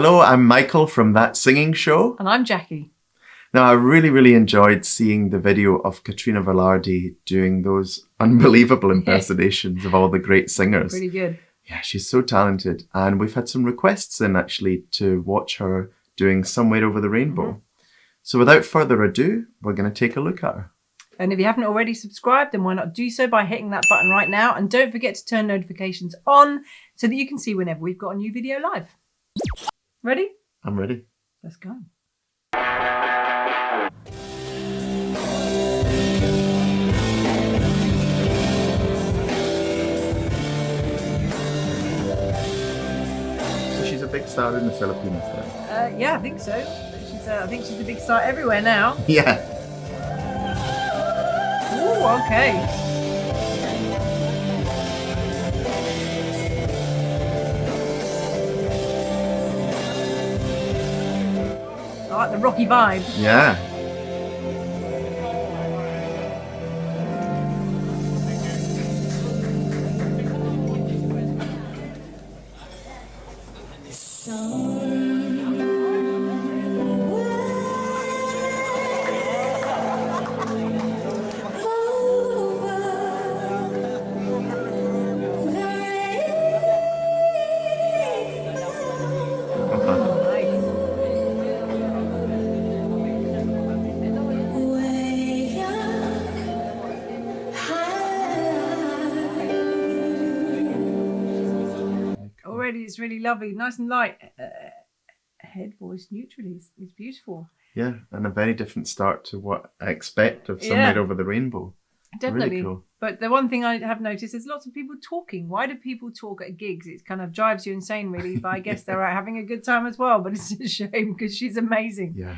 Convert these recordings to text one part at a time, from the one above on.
Hello, I'm Michael from That Singing Show. And I'm Jackie. Now, I really enjoyed seeing the video of Katrina Velarde doing those unbelievable impersonations of all the great singers. Pretty good. Yeah, she's so talented. And we've had some requests in actually to watch her doing Somewhere Over the Rainbow. So without further ado, we're going to take a look at her. And if you haven't already subscribed, then why not do so by hitting that button right now. And don't forget to turn notifications on so that you can see whenever we've got a new video live. Ready? I'm ready. Let's go. So she's a big star in the Philippines then? Yeah, I think so. I think she's a big star everywhere now. Yeah. Ooh, okay. I like the rocky vibe. Yeah. Already it's really lovely, nice and light. Head voice neutrally is beautiful. Yeah, and a very different start to what I expect of Somewhere Over the Rainbow. Definitely. Really cool. But the one thing I have noticed is lots of people talking. Why do people talk at gigs? It kind of drives you insane, really. But I guess they're out having a good time as well. But it's a shame because she's amazing. Yeah.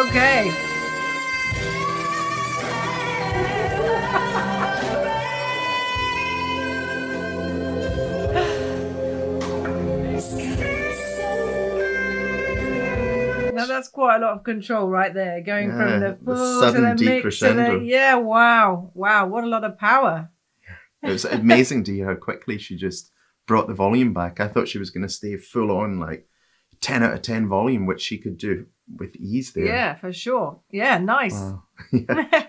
Okay. Now that's quite a lot of control right there, going from the full sudden to the mix decrescendo. to wow, what a lot of power. It was amazing to hear how quickly she just brought the volume back. I thought she was going to stay full on, like 10 out of 10 volume, which she could do with ease there. Yeah, for sure. Yeah, nice. Wow. Yeah.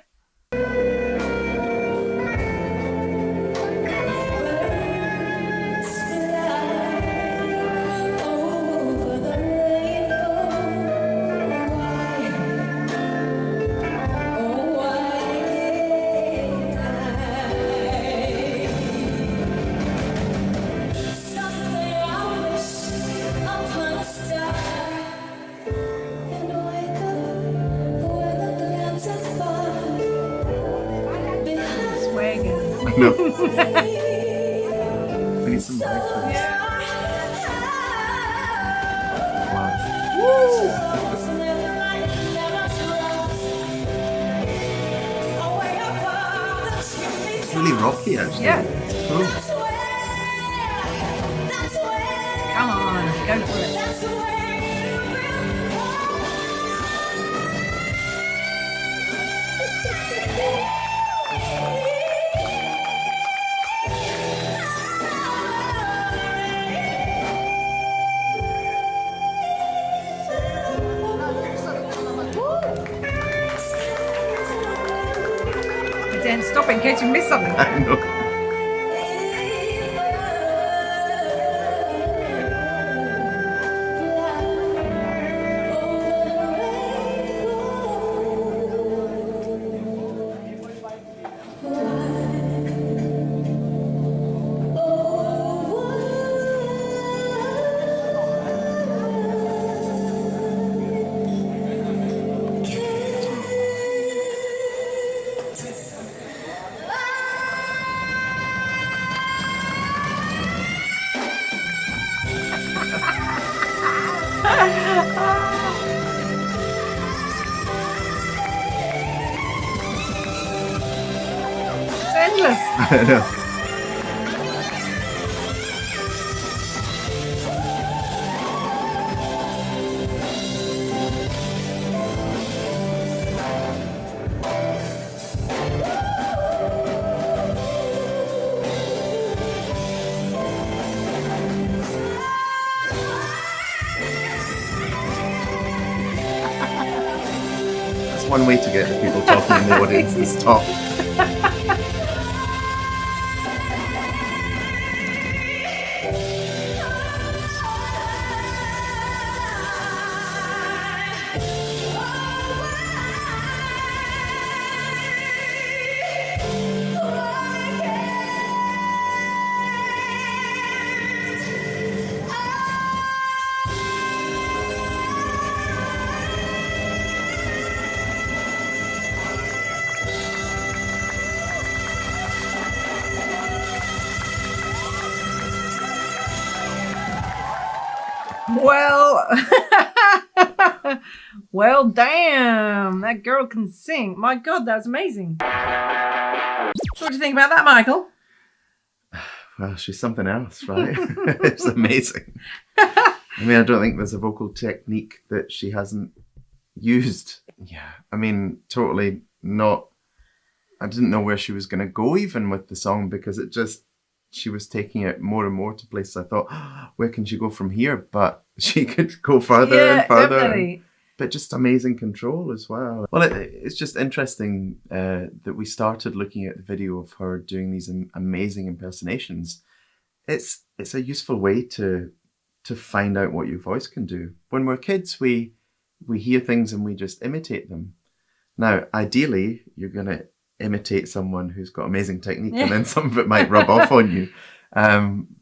No. We need some lights for this. It's really rocky, actually. Yeah. It's cool. Come on, go for it. Then stop in case you miss something. I know. I know. That's one way to get the people talking in the audience to stop. Well, well, damn, that girl can sing. My God, that's amazing. What do you think about that, Michael? Well, she's something else, right? It's amazing. I mean, I don't think there's a vocal technique that she hasn't used. Yeah, I mean, totally not. I didn't know where she was going to go even with the song, because it just, she was taking it more and more to places. I thought, where can she go from here? But she could go further and further. Definitely. But just amazing control as well. Well, it's just interesting that we started looking at the video of her doing these amazing impersonations. It's a useful way to find out what your voice can do. When we're kids, we hear things and we just imitate them. Now, ideally, you're going to imitate someone who's got amazing technique, and then some of it might rub off on you.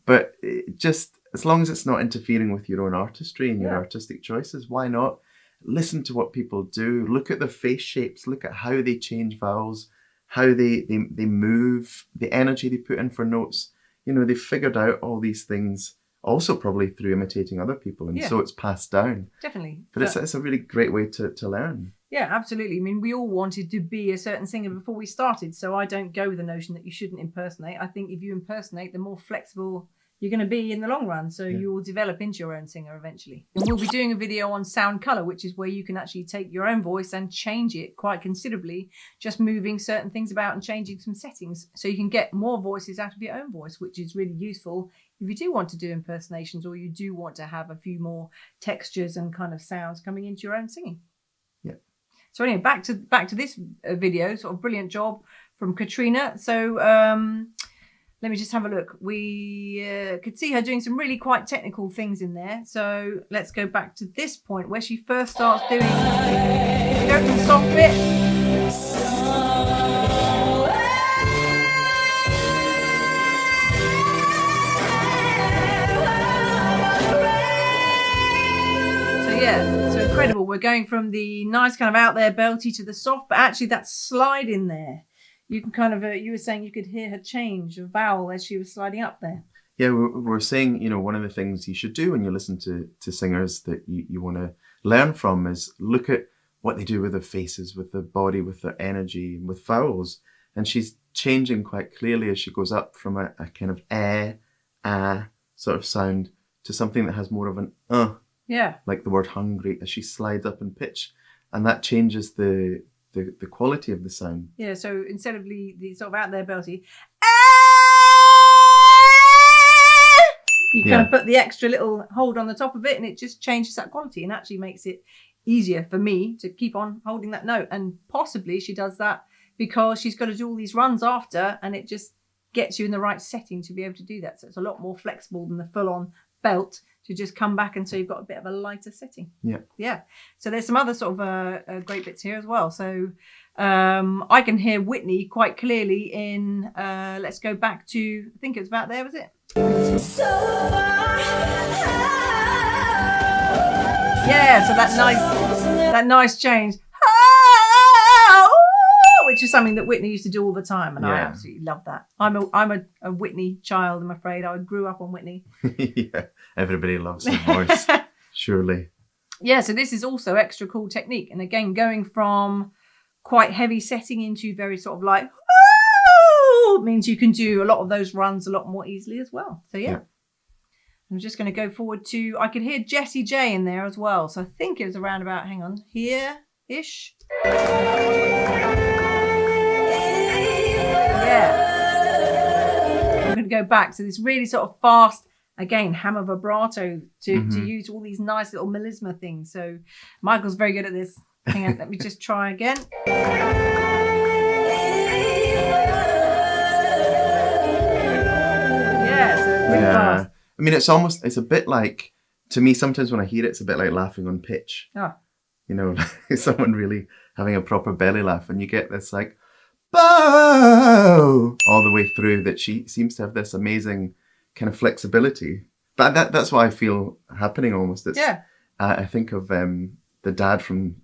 But just as long as it's not interfering with your own artistry and your artistic choices, why not? Listen to what people do. Look at their face shapes. Look at how they change vowels, how they move, the energy they put in for notes. You know, they've figured out all these things also probably through imitating other people, and so it's passed down. Definitely. But it's a really great way to learn. Yeah, absolutely. I mean, we all wanted to be a certain singer before we started, so I don't go with the notion that you shouldn't impersonate. I think if you impersonate, the more flexible you're going to be in the long run, so you will develop into your own singer eventually. And we'll be doing a video on sound colour, which is where you can actually take your own voice and change it quite considerably, just moving certain things about and changing some settings, so you can get more voices out of your own voice, which is really useful if you do want to do impersonations, or you do want to have a few more textures and kind of sounds coming into your own singing. Yeah. So anyway, back to this video, sort of brilliant job from Katrina. So let me just have a look. We could see her doing some really quite technical things in there. So let's go back to this point where she first starts doing, go from the soft bit. So yeah, so incredible. We're going from the nice kind of out there belty to the soft, but actually that slide in there, you can kind of, you were saying you could hear her change of vowel as she was sliding up there. Yeah, we're saying, you know, one of the things you should do when you listen to singers that you want to learn from is look at what they do with their faces, with their body, with their energy, and with vowels. And she's changing quite clearly as she goes up from a kind of sort of sound to something that has more of an Yeah. like the word hungry, as she slides up in pitch. And that changes the quality of the sound. Yeah, so instead of the sort of out there belty, you kind of put the extra little hold on the top of it, and it just changes that quality and actually makes it easier for me to keep on holding that note. And possibly she does that because she's got to do all these runs after, and it just gets you in the right setting to be able to do that. So it's a lot more flexible than the full-on belt to just come back, and so you've got a bit of a lighter setting. Yeah. So there's some other sort of great bits here as well. So I can hear Whitney quite clearly in, let's go back to, I think it was about there, was it? Yeah, so that nice change. Which is something that Whitney used to do all the time, and I absolutely love that. I'm a Whitney child, I'm afraid. I grew up on Whitney. Yeah, everybody loves her voice, surely. Yeah, so this is also extra cool technique. And again, going from quite heavy setting into very sort of like, flexible means you can do a lot of those runs a lot more easily as well. So yeah. I'm just going to go forward to, I could hear Jessie J in there as well. So I think it was around about, hang on, here-ish. Yeah. I'm going to go back to this really sort of fast, again, hammer vibrato to use all these nice little melisma things. So Michael's very good at this. Hang on, let me just try again. Yeah, so really fast. I mean, it's a bit like, to me, sometimes when I hear it, it's a bit like laughing on pitch. Oh. You know, like someone really having a proper belly laugh, and you get this like, bow, all the way through, that she seems to have this amazing kind of flexibility. But that's what I feel happening almost. It's, I think of the dad from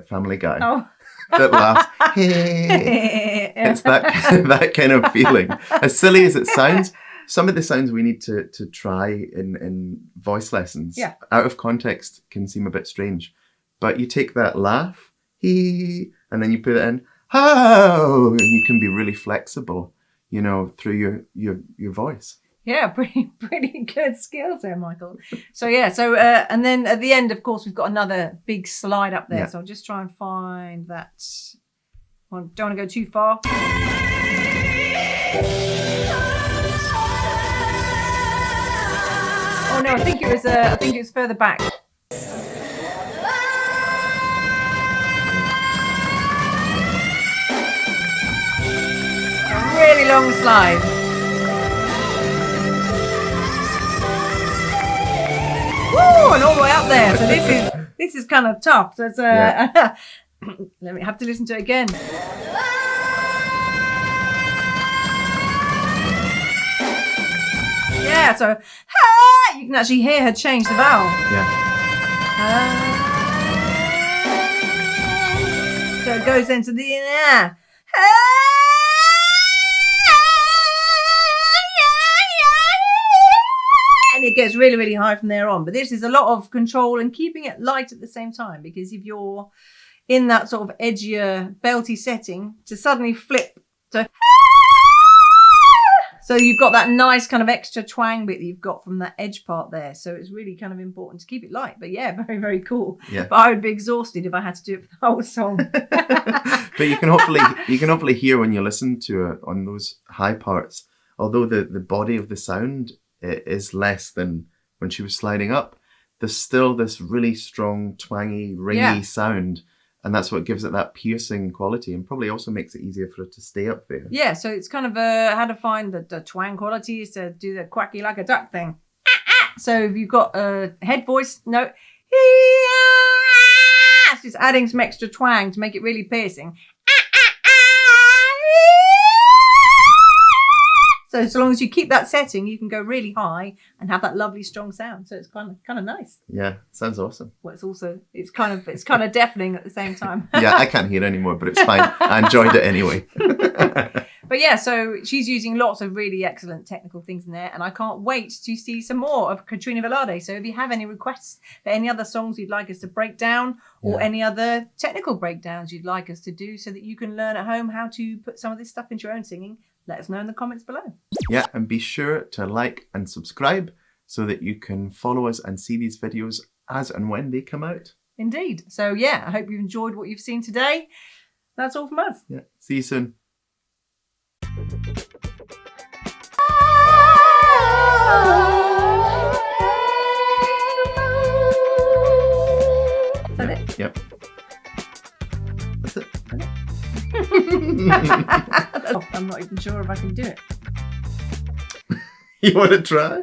Family Guy that laughs. It's that kind of feeling. As silly as it sounds, some of the sounds we need to try in voice lessons, out of context, can seem a bit strange. But you take that laugh, and then you put it in, oh, and you can be really flexible, you know, through your voice. Yeah, pretty good skills there, Michael. So and then at the end, of course, we've got another big slide up there. So I'll just try and find that. Well, don't want to go too far. Oh no, I think it was further back. A really long slide. Woo! And all the way up there. So this is kind of tough. So it's let me have to listen to it again. Yeah, so you can actually hear her change the vowel. Yeah. So it goes into the and it gets really, really high from there on. But this is a lot of control and keeping it light at the same time, because if you're in that sort of edgier, belty setting, to suddenly flip to so you've got that nice kind of extra twang bit that you've got from that edge part there. So it's really kind of important to keep it light. But yeah, very, very cool. Yeah. But I would be exhausted if I had to do it for the whole song. But you can hopefully hear when you listen to it on those high parts, although the body of the sound is less than when she was sliding up, there's still this really strong, twangy, ringy sound. And that's what gives it that piercing quality, and probably also makes it easier for it to stay up there. Yeah, so it's kind of how to find the twang quality is to do the quacky like a duck thing. So if you've got a head voice note, it's just adding some extra twang to make it really piercing. So as long as you keep that setting, you can go really high and have that lovely strong sound. So it's kind of nice. Yeah, sounds awesome. Well, it's kind of deafening at the same time. Yeah, I can't hear anymore, but it's fine. I enjoyed it anyway. But yeah, so she's using lots of really excellent technical things in there, and I can't wait to see some more of Katrina Velarde. So if you have any requests for any other songs you'd like us to break down, or any other technical breakdowns you'd like us to do, so that you can learn at home how to put some of this stuff into your own singing, let us know in the comments below. Yeah, and be sure to like and subscribe so that you can follow us and see these videos as and when they come out. Indeed. So yeah, I hope you've enjoyed what you've seen today. That's all from us. Yeah, see you soon. Is that it? Yep. That's it. I'm not even sure if I can do it. You want to try?